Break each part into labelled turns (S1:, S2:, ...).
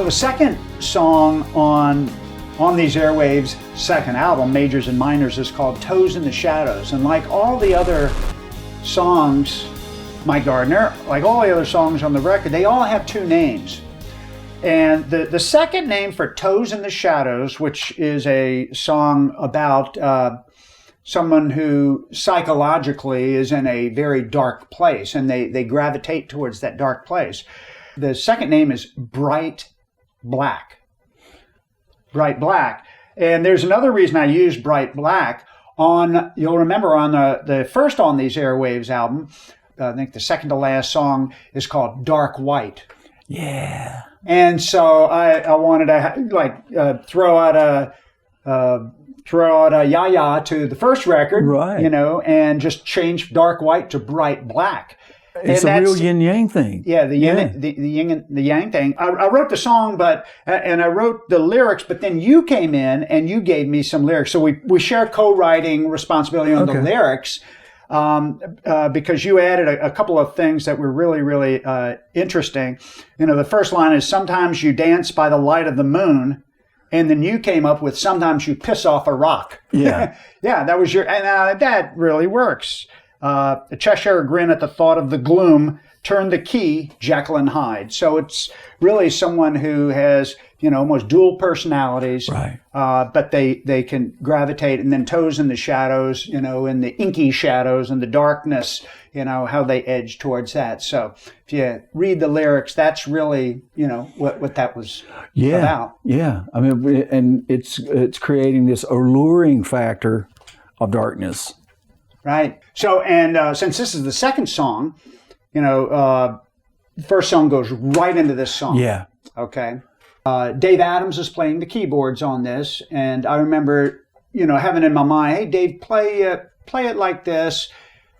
S1: So the second song on these airwaves, second album, Majors and Minors, is called Toes in the Shadows. And like all the other songs, Mike Gardner, like all the other songs on the record, they all have two names. And the second name for Toes in the Shadows, which is a song about someone who psychologically is in a very dark place, and they gravitate towards that dark place. The second name is Bright Black. Bright Black. And there's another reason I use Bright Black. You'll remember on the first On These Airwaves album, I think the second to last song is called Dark White.
S2: Yeah.
S1: And so I wanted to throw out a ya-ya to the first record,
S2: right?
S1: And just change Dark White to Bright Black.
S2: It's a real yin-yang thing.
S1: Yeah, the yin and the yang thing. I wrote the song, and I wrote the lyrics, but then you came in and you gave me some lyrics. So we share co-writing responsibility on the lyrics. Because you added a couple of things that were really, really interesting. The first line is, sometimes you dance by the light of the moon, and then you came up with, sometimes you piss off a rock.
S2: Yeah.
S1: Yeah, that was that really works. A Cheshire grin at the thought of the gloom, turn the key, Jekyll and Hyde. So it's really someone who has, almost dual personalities,
S2: right?
S1: But they can gravitate, and then Toes in the Shadows, in the inky shadows and the darkness, how they edge towards that. So if you read the lyrics, that's really, what that was about.
S2: Yeah. I mean, and it's creating this alluring factor of darkness.
S1: Right. So, and since this is the second song, the first song goes right into this song.
S2: Yeah.
S1: Okay. Dave Adams is playing the keyboards on this, and I remember, having in my mind, hey, Dave, play it like this,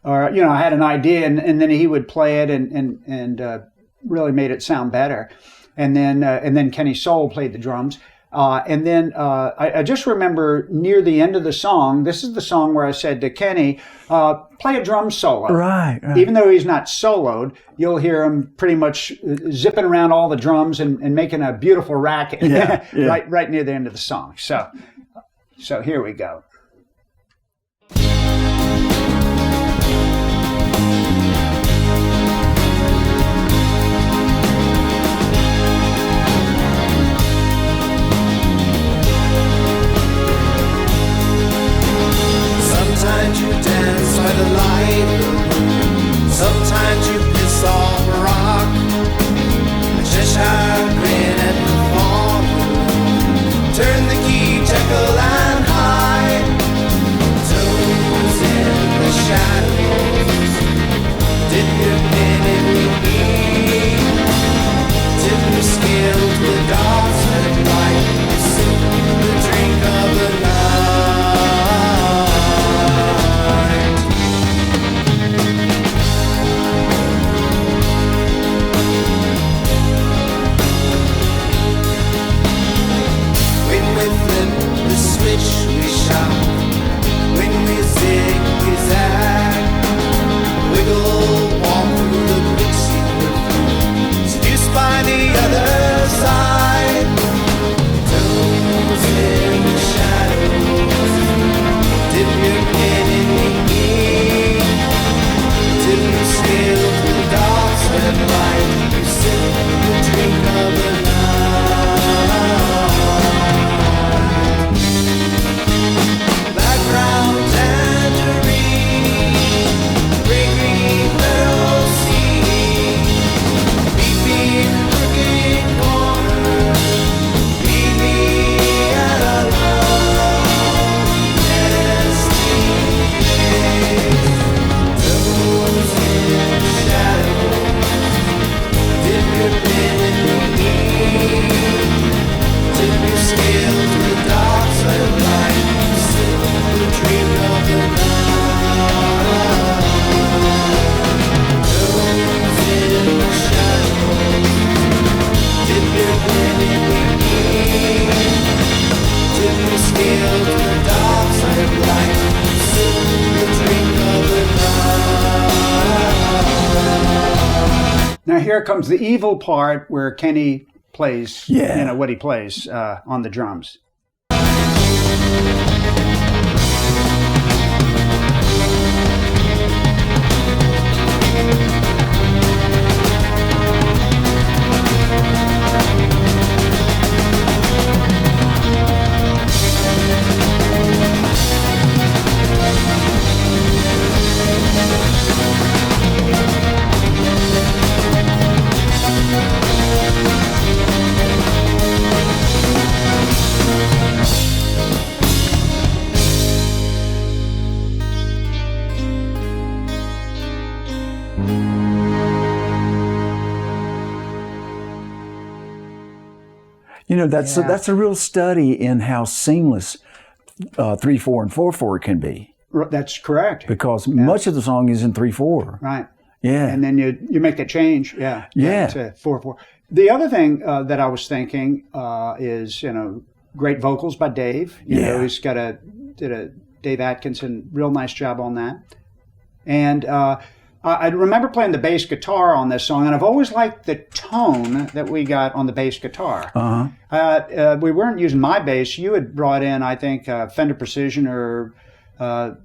S1: or I had an idea, and then he would play it and really made it sound better, and then Kenny Soul played the drums. And then I just remember near the end of the song, this is the song where I said to Kenny, play a drum solo.
S2: Right.
S1: Even though he's not soloed, you'll hear him pretty much zipping around all the drums and making a beautiful racket right near the end of the song. So here we go.
S3: Sometimes you dance by the light, sometimes you piss off a rock, a Cheshire grin at the thought, turn the key, Jekyll and Hyde, toes in the shadows, dip your pen in the ink, tip your scale to the dark and light, you sip the drink of the night. We shout, when we zig, we zag, wiggle, walk through the pixie perfume, seduced by the other side, toes in the shadows, dip your pen in the ink, till you scale to the dark side light, you sip the drink of the night.
S1: Now here comes the evil part where Kenny plays,
S2: Yeah.
S1: what he plays on the drums.
S2: That's a real study in how seamless 3/4 and 4/4 can be.
S1: That's correct.
S2: Because much of the song is in 3/4.
S1: Right.
S2: Yeah.
S1: And then you make the change. Yeah.
S2: Yeah.
S1: To 4/4. The other thing that I was thinking is, great vocals by Dave. He's did a Dave Atkinson real nice job on that. And I remember playing the bass guitar on this song, and I've always liked the tone that we got on the bass guitar.
S2: Uh-huh.
S1: We weren't using my bass. You had brought in, I think, Fender Precision or...
S2: it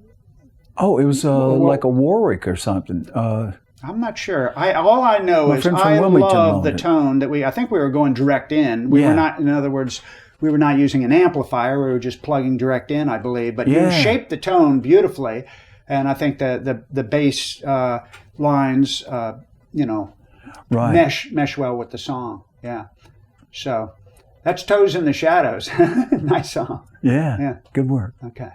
S2: was like a Warwick or something.
S1: I'm not sure. All I know is I love the tone that I think we were going direct in. We were not, in other words, we were not using an amplifier. We were just plugging direct in, I believe. But you shaped the tone beautifully. And I think the bass lines, mesh well with the song. Yeah. So that's Toes in the Shadows. Nice song.
S2: Yeah. Good work.
S1: Okay.